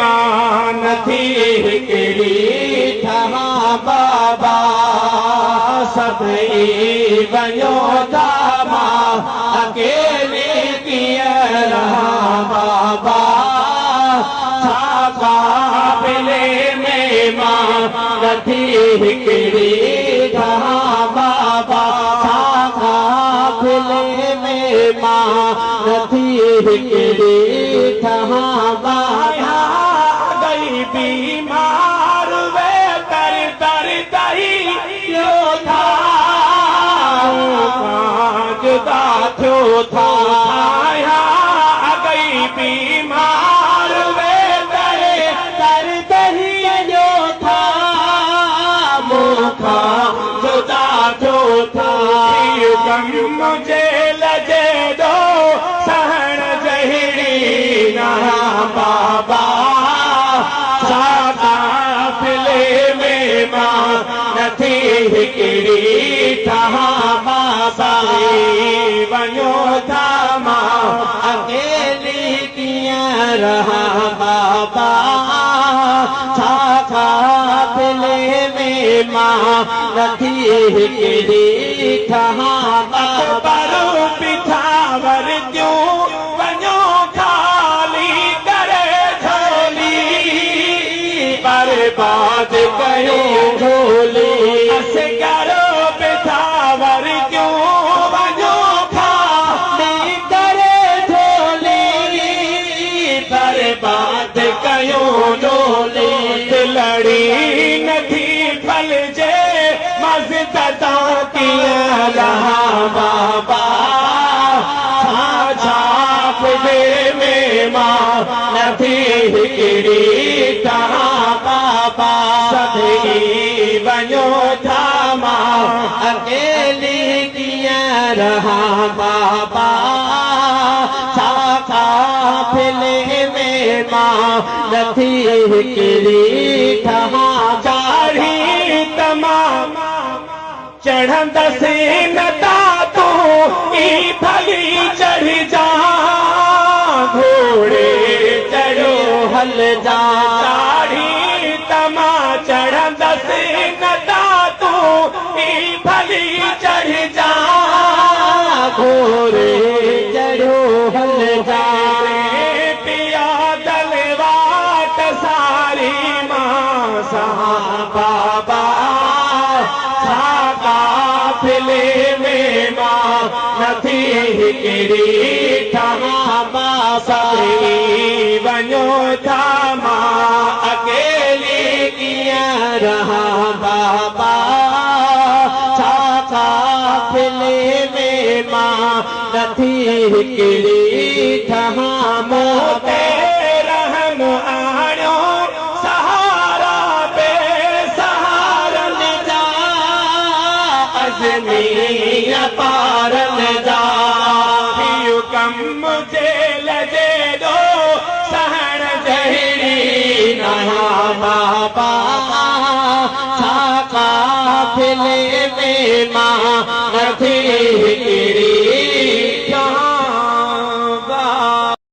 मान थी हिकिड़ी ठहा बाबा सभई वञो था मां अकेली कीअं रहा बाबा छा काबिले में मां नथी हिकिड़ी ठहा बाबा छा काबिले में मां नथी हिकिड़ी ठहा बाबा गई बीमार वे तर तर दही यो था जुदा थियो था गई बीमार वे तर दही यो था मुखा जुदा थियो था गम मुझे लजे दो सहन जहिड़ी ना बाबा काफिले में मां नथी हिकिड़ी ठहा बाबा वञो था मां अकेली कीअं रहा बाबा छा काफिले में मां नथी हिकिड़ी ठहा बाबा पिठावर क्यों वञो खाली करे बर्बाद कयो झोली असगरो पिठावर क्यों वञो खाली करे झोली बर्बाद कयो झोली दिलड़ी नथी फलजे मज़द कीअं रहा बाबा छापे में मां नथी हिकिड़ी ठहा बाबा सभई वञो था मां अकेली कीअं रहा बाबा छा काफिले में मां नथी हिकिड़ी ठहा चाढ़ी तमाम चढ़ंदसि नता तू ई भली चढ़ जा घोड़े चढ़ो हल जा चाढ़ी तमा चढ़ंदसि नता तू ई भली चढ़ जा घोड़े चढ़ो हल जा पिया दलवाट सारी मां सहा बाबा काफिले में मां नथी हिकिड़ी ठहा बाबा वञो था मां अकेली कीअं रहा बाबा छा काफिले में मां नथी हिकिड़ी ठहा मोते रहम आणियो सहारा बेसहारन जा अज़मीर पारन जा कम मुझे लजे दो सहन जहिड़ी नहा बाबा छा काफिले में मां